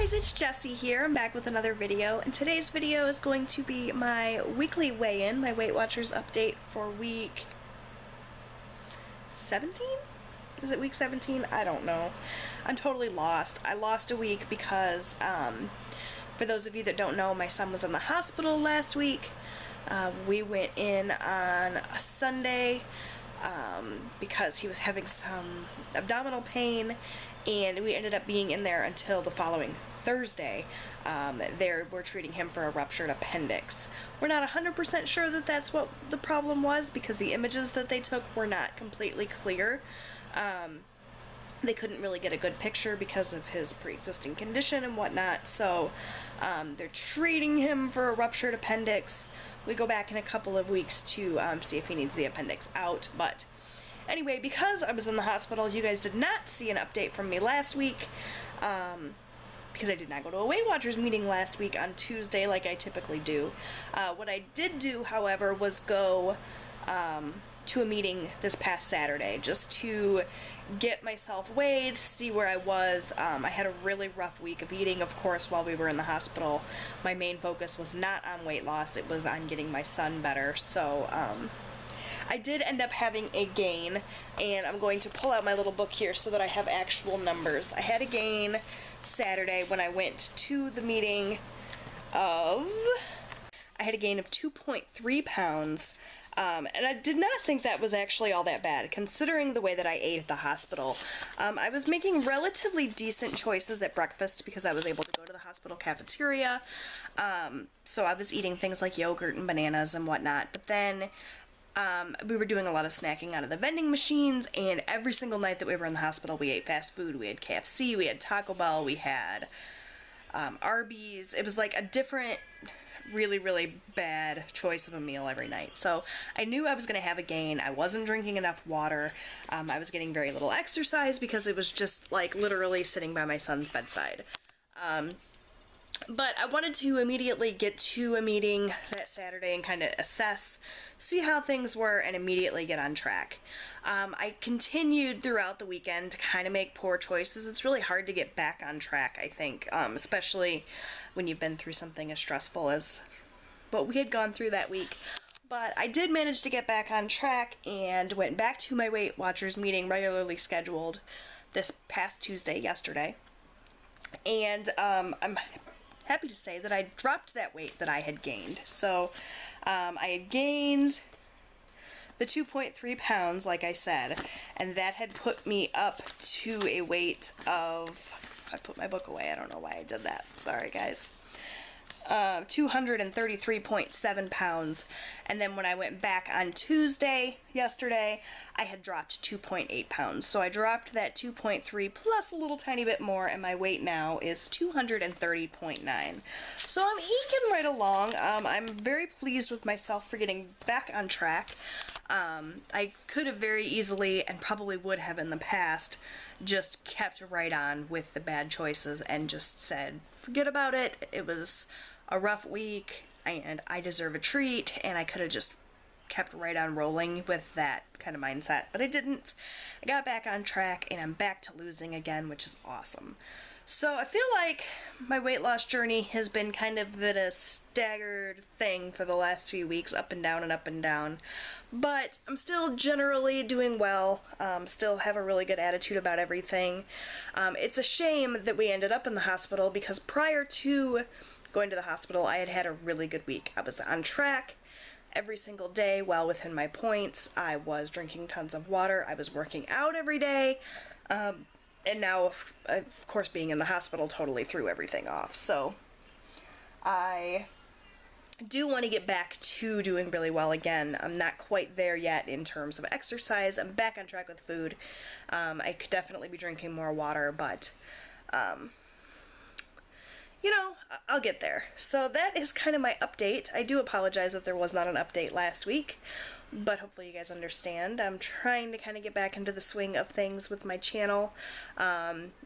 guys, it's Jessie here. I'm back with another video, and today's video is going to be my weekly weigh-in, my Weight Watchers update for week 17? Is it week 17? I don't know. I'm totally lost. I lost a week because, for those of you that don't know, my son was in the hospital last week. We went in on a Sunday because he was having some abdominal pain, and we ended up being in there until the following Thursday. We're treating him for a ruptured appendix. We're not 100% sure that that's what the problem was because the images that they took were not completely clear. They couldn't really get a good picture because of his pre-existing condition and whatnot, so they're treating him for a ruptured appendix. We go back in a couple of weeks to see if he needs the appendix out, but anyway, because I was in the hospital, you guys did not see an update from me last week, because I did not go to a Weight Watchers meeting last week on Tuesday like I typically do. What I did do, however, was go to a meeting this past Saturday just to get myself weighed, see where I was. I had a really rough week of eating, of course, while we were in the hospital. My main focus was not on weight loss, it was on getting my son better, so I did end up having a gain, and I'm going to pull out my little book here so that I have actual numbers. I had a gain Saturday when I went to the meeting I had a gain of 2.3 pounds. And I did not think that was actually all that bad, considering the way that I ate at the hospital. I was making relatively decent choices at breakfast because I was able to go to the hospital cafeteria. So I was eating things like yogurt and bananas and whatnot. But then we were doing a lot of snacking out of the vending machines, and every single night that we were in the hospital, we ate fast food. We had KFC, we had Taco Bell, we had Arby's. It was like a different, really bad choice of a meal every night. So I knew I was going to have a gain. I wasn't drinking enough water. I was getting very little exercise because it was just like literally sitting by my son's bedside. But I wanted to immediately get to a meeting that Saturday and kind of assess, see how things were, and immediately get on track. I continued throughout the weekend to kind of make poor choices. It's really hard to get back on track, I think, especially when you've been through something as stressful as what we had gone through that week. But I did manage to get back on track and went back to my Weight Watchers meeting regularly scheduled this past Tuesday, yesterday. And I'm happy to say that I dropped that weight that I had gained. So I had gained the 2.3 pounds, like I said, and that had put me up to a weight of, I put my book away, I don't know why I did that, sorry guys, 233.7 pounds, and then when I went back on Tuesday, yesterday, I had dropped 2.8 pounds. So I dropped that 2.3 plus a little tiny bit more, and my weight now is 230.9. So I'm eking right along. I'm very pleased with myself for getting back on track. I could have very easily, and probably would have in the past, just kept right on with the bad choices and just said, forget about it, it was a rough week, and I deserve a treat, and I could have just kept right on rolling with that kind of mindset, but I didn't. I got back on track, and I'm back to losing again, which is awesome. So I feel like my weight loss journey has been kind of been a staggered thing for the last few weeks, up and down and up and down, but I'm still generally doing well, still have a really good attitude about everything. It's a shame that we ended up in the hospital because prior to going to the hospital, I had had a really good week. I was on track every single day, well within my points. I was drinking tons of water. I was working out every day. And now, of course, being in the hospital totally threw everything off. So I do want to get back to doing really well again. I'm not quite there yet in terms of exercise. I'm back on track with food. I could definitely be drinking more water, but you know, I'll get there. So that is kind of my update. I do apologize if there was not an update last week, but hopefully you guys understand. I'm trying to kind of get back into the swing of things with my channel.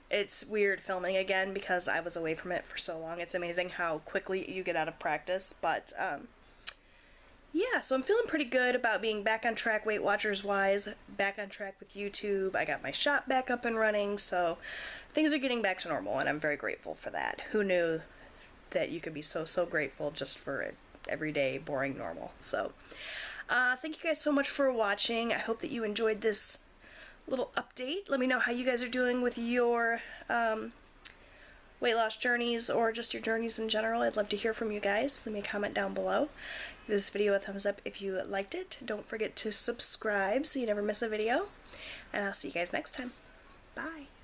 It's weird filming again because I was away from it for so long. It's amazing how quickly you get out of practice, but yeah, so I'm feeling pretty good about being back on track Weight Watchers wise, back on track with YouTube. I got my shop back up and running, so things are getting back to normal, and I'm very grateful for that. Who knew that you could be so grateful just for it, everyday, boring normal. So, thank you guys so much for watching. I hope that you enjoyed this little update. Let me know how you guys are doing with your weight loss journeys or just your journeys in general. I'd love to hear from you guys. Leave me a comment down below. Give this video a thumbs up if you liked it. Don't forget to subscribe so you never miss a video. And I'll see you guys next time. Bye.